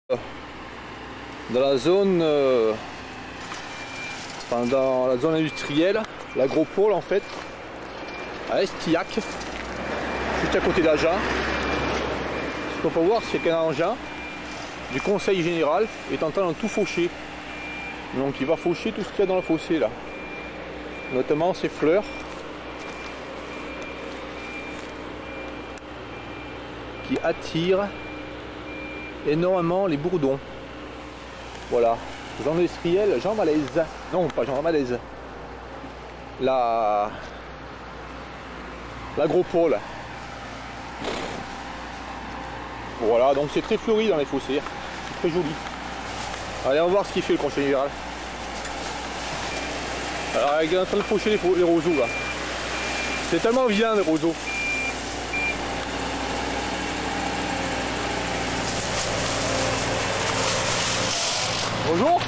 Dans la zone dans la zone industrielle, l'agropole en fait, à Estillac, juste à côté d'Agen. Ce qu'on peut voir, c'est qu'un engin du conseil général est en train de tout faucher. Donc il va faucher tout ce qu'il y a dans le fossé là, notamment ces fleurs qui attirent énormément les bourdons. Voilà, zone industrielle Jean Malaise. Non, pas Jean Malaise. L'agropole. Voilà, donc c'est très fleuri dans les fossés. C'est très joli. Allez, on va voir ce qu'il fait le conseil général. Alors, il est en train de faucher les roseaux là. C'est tellement vilain les roseaux. Bonjour.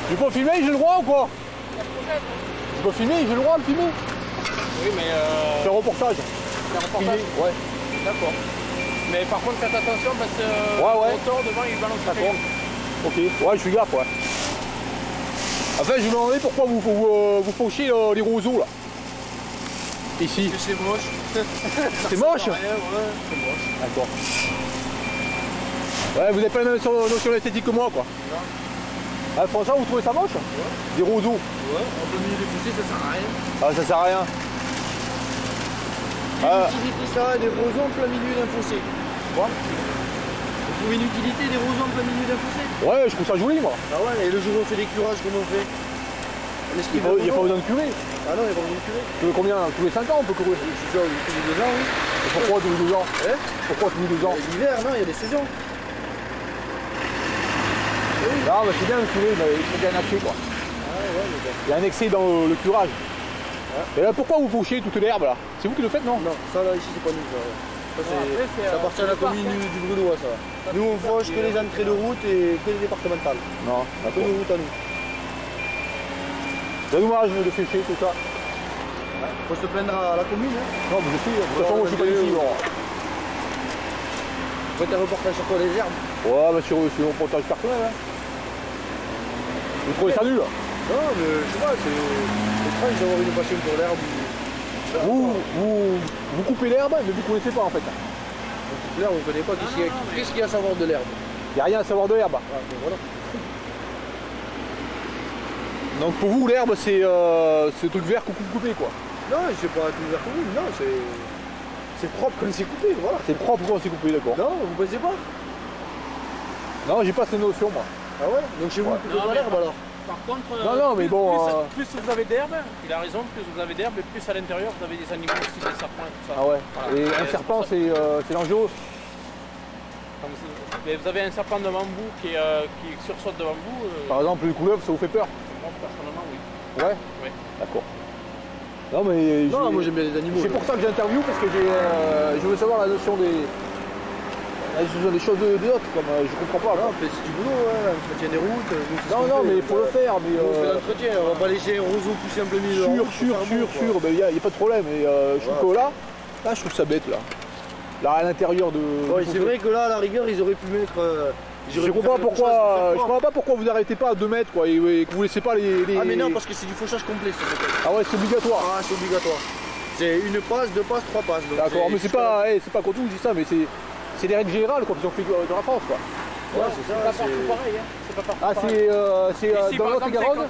Je peux filmer, j'ai le droit ou quoi? Je peux filmer, j'ai le droit de filmer? Oui, mais c'est un reportage. C'est un reportage? Ouais. D'accord. Mais par contre, faites attention parce que ouais. le moteur devant il balance. D'accord. Ok, ouais, je suis gaffe, ouais. Enfin, je me demandais pourquoi vous fauchez les roseaux là. Ici. Parce que c'est moche. C'est moche? Ouais, c'est moche. D'accord. Ouais, vous n'avez pas la même notion esthétique que moi, quoi. Non. Ah, franchement, vous trouvez ça moche? Ouais. Des roseaux? Ouais, en plein milieu des fossés, ça sert à rien. Ah, ça sert à rien. Quelle utilité ça a des roseaux en plein milieu d'un fossé? Quoi? Vous trouvez une utilité des roseaux en plein milieu d'un fossé? Ouais, je trouve ça joli, moi. Ah ouais, et le jour où on fait des curages, comment on fait? Il n'y a pas besoin de curer. Ah non, il n'y a pas besoin de curer. Tu veux combien? Tous les 5 ans, on peut courir. C'est ça, tous les 2 ans, oui. Et pourquoi tous les 2 ans? Pourquoi tous les 2 ans? L'hiver, non, il y a des saisons. Non, mais c'est bien de curer, mais il faut bien un accès, quoi. Ah ouais, mais bon. Il y a un excès dans le curage. Ouais. Et là, pourquoi vous fauchez toute l'herbe là? C'est vous qui le faites, non? Non, ça là, ici, c'est pas nous, ça. Ça appartient à la commune du Brunois, ça. Nous, on fauche que les entrées de route et que les départementales. Non, que nos routes à nous. C'est dommage de faucher tout ça. Faut se plaindre à la commune, hein. Non, mais je suis, de toute façon, moi je suis pas ici. Vous faites un reportage sur quoi, les herbes? Ouais, bah sur mon reportage personnel, hein. Vous trouvez ça nul? Non, mais je sais pas, c'est étrange d'avoir une passion pour l'herbe. Vous coupez l'herbe, mais vous ne connaissez pas en fait. On coupe l'herbe, on ne connaît pas. Qu'est-ce qu'il y a à savoir de l'herbe? Il n'y a rien à savoir de l'herbe. Ah, ben voilà. Donc pour vous, l'herbe, c'est ce truc vert que vous coupez, quoi. Non, c'est pas tout vert comme vous, non, c'est propre quand c'est coupé, voilà. C'est propre quand c'est coupé, d'accord. Non, vous pensez pas? Non, j'ai pas cette notion, moi. Ah ouais? Donc chez vous, vous coupez pas l'herbe alors? Par contre, non, mais bon, plus vous avez d'herbe, il a raison, plus vous avez d'herbe et plus à l'intérieur vous avez des animaux aussi, des serpents et tout ça. Ah ouais. Voilà. Et un serpent, c'est dangereux. Mais vous avez un serpent de bambou qui sursaute devant vous. Par exemple, une couleuvre, ça vous fait peur? Moi, personnellement, oui. Ouais. Oui. D'accord. Non, mais non, moi j'aime bien les animaux. C'est pour ça que j'interviewe, parce que je veux savoir la notion des choses d'autres, comme je comprends pas. Non, c'est du boulot, ouais, entretien des routes. Non, mais il faut le faire. Mais on fait l'entretien, on va pas laisser un roseau pousser un peu milieu. Sûr, il n'y a pas de problème. Et je trouve que là, je trouve ça bête là. Là à l'intérieur de. Ouais, c'est vrai que là, à la rigueur, ils auraient pu mettre. Je comprends pas pourquoi vous n'arrêtez pas à 2 mètres quoi, et que vous laissez pas les. Ah mais non, parce que c'est du fauchage complet ça. Ah ouais, c'est obligatoire. Ah, c'est obligatoire. C'est une passe, 2 passes, 3 passes. D'accord, mais c'est pas contre vous que je dis ça, mais c'est des règles générales quand ils ont fait de la France quoi. Ouais, c'est ça. C'est pas partout pareil, hein. C'est pas partout pareil. C'est dans Lot-et-Garonne.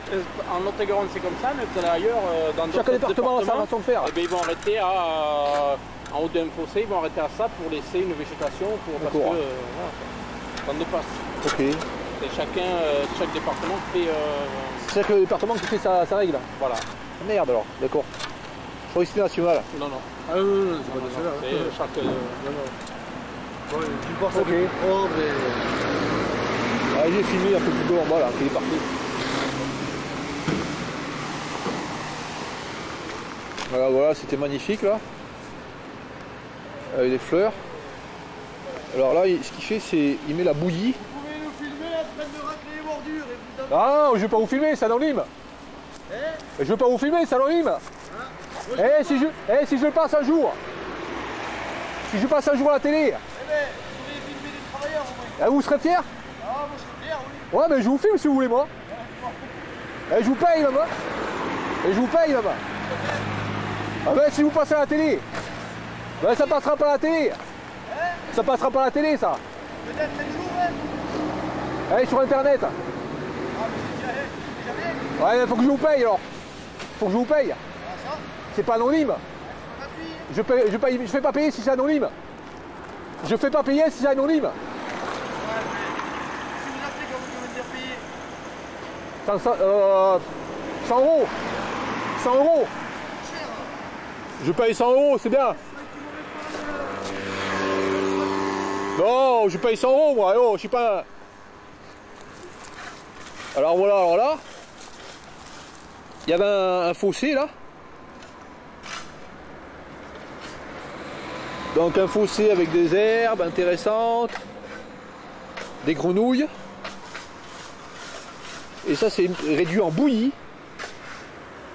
En Lot-et-Garonne c'est comme ça, mais vous allez ailleurs dans d'autres chaque département a sa façon de faire. Et bien ils vont arrêter en haut d'un fossé, ils vont arrêter à ça pour laisser une végétation parce que voilà, ça dépasse. Ok. Et chaque département fait. Chaque département qui fait sa règle. Voilà. Merde alors, d'accord. Je crois que c'était national. Non. Ah non, c'est pas national. C'est chaque. Ouais, tu penses à fait propre et. Ah, j'ai filmé un peu plus haut en bas là, qui est parti. Voilà, c'était magnifique là. Avec les fleurs. Alors là, ce qu'il fait, c'est il met la bouillie. Vous pouvez nous filmer en train de racler les bordures et vous Ah, je vais pas vous filmer, c'est anonyme. Je veux pas vous filmer, c'est anonyme. Si je passe un jour, si je passe un jour à la télé, vous pouvez filmer les travailleurs au moins. vous serez fiers? Ouais, mais je vous filme si vous voulez, moi. Et je vous paye, maman. Et je vous paye, maman. Ah ben, si vous passez à la télé. Ben, ça passera pas à la télé. Ça passera pas à la télé, ça. Peut-être un jour, hein. Allez, sur Internet. Ah, mais c'est jamais. Ouais, mais faut que je vous paye, alors. Faut que je vous paye. Ah, ça. C'est pas anonyme. Ouais, Je fais pas payer si c'est anonyme. Je fais pas payer si c'est anonyme. mais si vous appelez, comment vous me dire payer 100 euros. 100 euros. cher. Je paye 100 euros, c'est bien. Non, je paye 100 euros, moi. Oh, je suis pas... Alors voilà, alors là, il y avait un fossé, là. Donc un fossé avec des herbes intéressantes, des grenouilles. Et ça, c'est réduit en bouillie.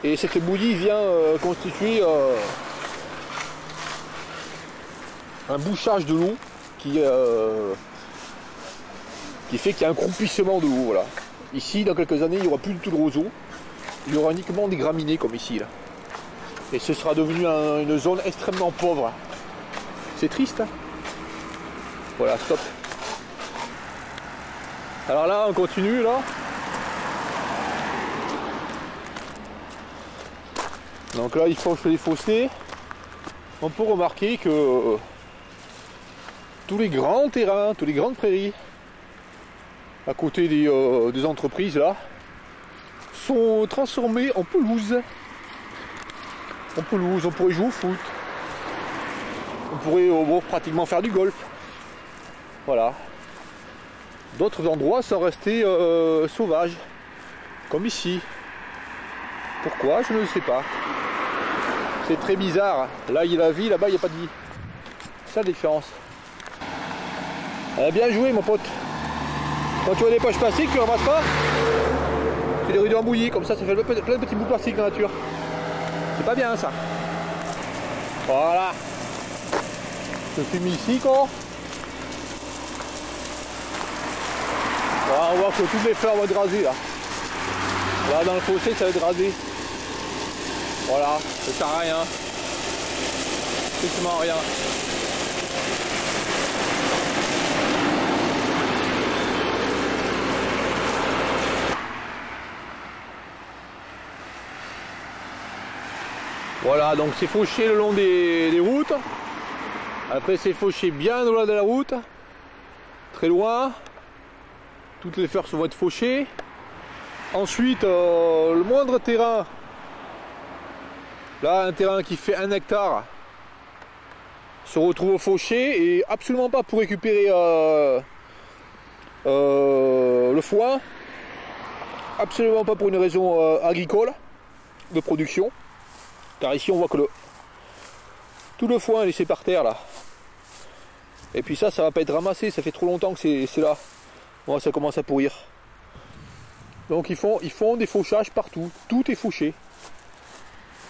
Et cette bouillie vient constituer un bouchage de l'eau qui fait qu'il y a un croupissement de l'eau. Voilà. Ici, dans quelques années, il n'y aura plus du tout de roseaux. Il y aura uniquement des graminées comme ici. Là. Et ce sera devenu une zone extrêmement pauvre. C'est triste. Hein, voilà, stop. Alors là, on continue là. Donc là, il faut les fossés. On peut remarquer que tous les grands terrains, toutes les grandes prairies, à côté des entreprises là, sont transformés en pelouse. En pelouse, on pourrait jouer au foot. On pourrait pratiquement faire du golf. Voilà. D'autres endroits sont restés sauvages, comme ici. Pourquoi? Je ne sais pas. C'est très bizarre. Là, il y a la vie, là-bas, il n'y a pas de vie. C'est ça la différence. Bien joué, mon pote. Quand tu vois des poches plastiques, tu ne ramasses pas. Tu les réduis en bouillie, comme ça fait plein de petits bouts de plastique dans la nature. C'est pas bien, ça. Voilà. Je filme ici, quoi. Voilà, on voit que toutes les fleurs vont être rasées, là. Là, dans le fossé, ça va être rasé. Voilà, ça sert à rien. Strictement rien. Voilà, donc c'est fauché le long des routes. Après c'est fauché bien au-delà de la route. Très loin. Toutes les fleurs vont être fauchées. Ensuite, le moindre terrain. Là, un terrain qui fait 1 hectare se retrouve fauché et absolument pas pour récupérer le foin. Absolument pas pour une raison agricole de production. Car ici, on voit que tout le foin est laissé par terre là. Et puis ça va pas être ramassé. Ça fait trop longtemps que c'est là. Bon, ça commence à pourrir. Donc ils font des fauchages partout. Tout est fauché.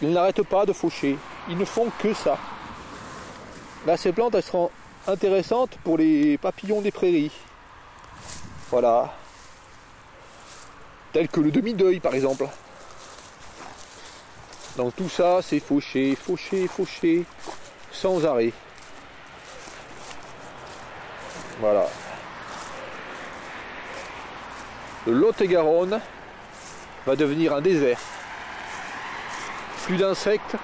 Ils n'arrêtent pas de faucher. Ils ne font que ça. Là, ces plantes, elles seront intéressantes pour les papillons des prairies. Voilà. Tel que le demi-deuil, par exemple. Donc tout ça, c'est fauché, fauché, fauché, sans arrêt. Voilà. Le Lot-et-Garonne va devenir un désert. Plus d'insectes.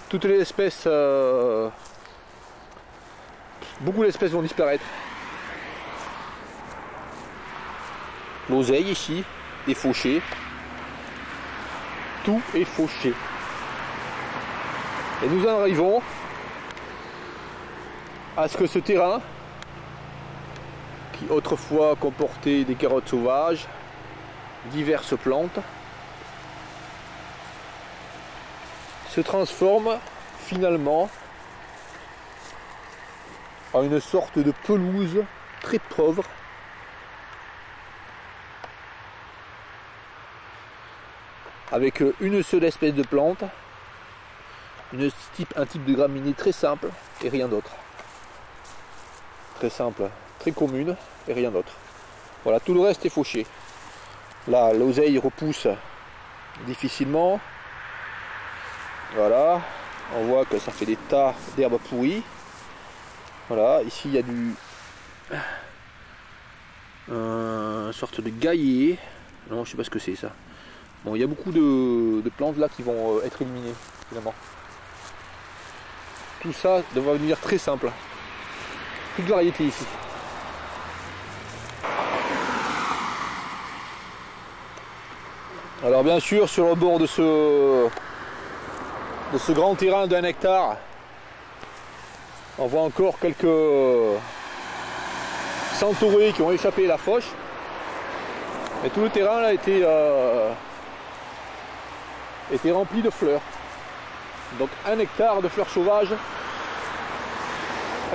Toutes les espèces... beaucoup d'espèces vont disparaître. L'oseille ici, est fauchée. Tout est fauché. Et nous en arrivons à ce que ce terrain, qui autrefois comportait des carottes sauvages, diverses plantes, se transforme finalement en une sorte de pelouse très pauvre, avec une seule espèce de plante, un type de graminée très simple et rien d'autre. Très simple, très commune et rien d'autre. Voilà, tout le reste est fauché. Là, l'oseille repousse difficilement. Voilà, on voit que ça fait des tas d'herbes pourries. Voilà, ici il y a une sorte de gaillet. Non, je sais pas ce que c'est ça. Bon, il y a beaucoup de plantes là qui vont être éliminées finalement. Tout ça devrait devenir très simple. Toute variété ici. Alors bien sûr, sur le bord de ce grand terrain d'1 hectare, on voit encore quelques centaurées qui ont échappé à la fauche. Et tout le terrain là a été rempli de fleurs. Donc 1 hectare de fleurs sauvages,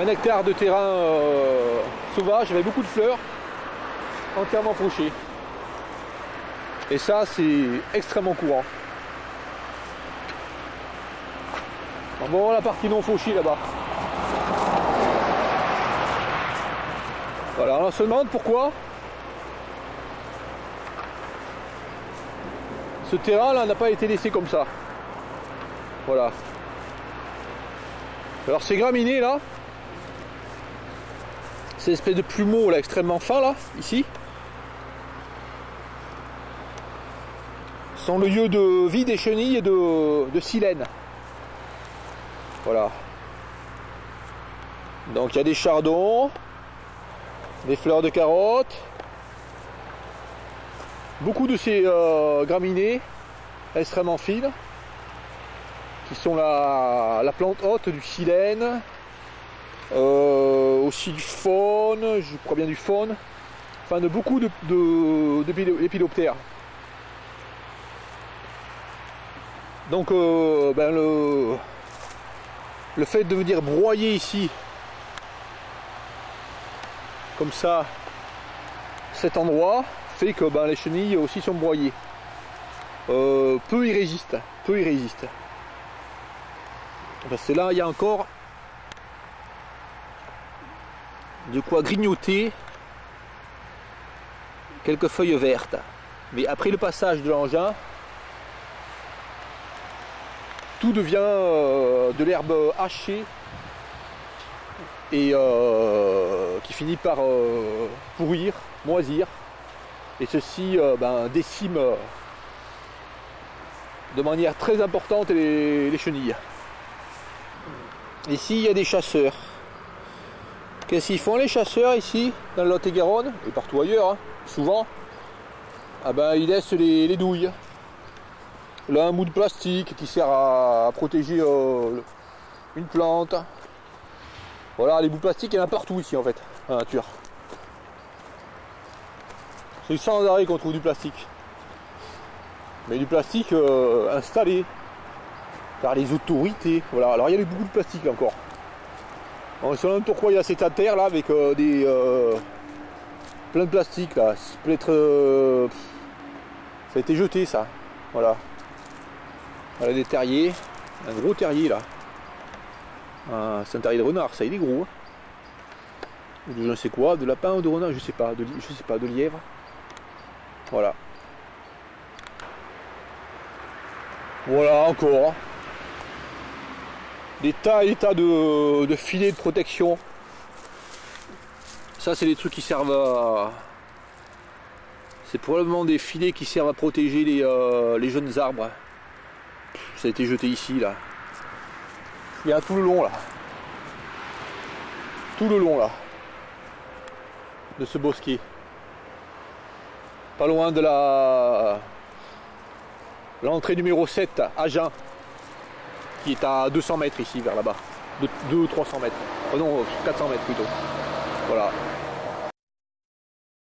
1 hectare de terrain sauvage avec beaucoup de fleurs entièrement fauchées. Et ça, c'est extrêmement courant. On va voir la partie non fauchée là-bas. Voilà, on se demande pourquoi ce terrain là n'a pas été laissé comme ça. Voilà. Alors ces graminées là, ces espèces de plumeaux là extrêmement fins là, ici, sont le lieu de vie des chenilles et de silène. Voilà. Donc il y a des chardons, des fleurs de carottes, beaucoup de ces graminées extrêmement fines, qui sont la plante haute du silène, aussi du faune, je crois bien du faune, enfin de beaucoup de lépidoptères. Donc ben le fait de venir broyer ici, comme ça, cet endroit, fait que ben, les chenilles aussi sont broyées. Peu y résistent, peu y résistent. Parce que là, il y a encore de quoi grignoter quelques feuilles vertes. Mais après le passage de l'engin, tout devient de l'herbe hachée et qui finit par pourrir, moisir. Et ceci ben, décime de manière très importante les chenilles. Ici, il y a des chasseurs. Qu'est-ce qu'ils font les chasseurs ici, dans le Lot-et-Garonne, et partout ailleurs, hein, souvent? Ah ben, ils laissent les douilles. Là, un bout de plastique qui sert à protéger une plante. Voilà, les bouts de plastique, il y en a partout ici en fait, dans la nature. C'est sans arrêt qu'on trouve du plastique. Mais du plastique installé par les autorités. Voilà, alors il y a beaucoup de plastique là encore. On se demande pourquoi il y a cet terre là avec plein de plastique là. Peut-être ça a été jeté ça. Voilà. Voilà des terriers, un gros terrier là. C'est un terrier de renard, ça il est gros. Hein. Ou de je ne sais quoi, de lapin ou de renard, je sais pas, de lièvre. Voilà. Voilà encore. Des tas et des tas de filets de protection. Ça c'est des trucs qui servent à... C'est probablement des filets qui servent à protéger les jeunes arbres. Ça a été jeté ici là. Il y a tout le long là. Tout le long là. De ce bosquet. Pas loin de l'entrée numéro 7 à Jeun. Qui est à 200 mètres ici vers là-bas. De 200-300 mètres. Oh non, 400 mètres plutôt. Voilà.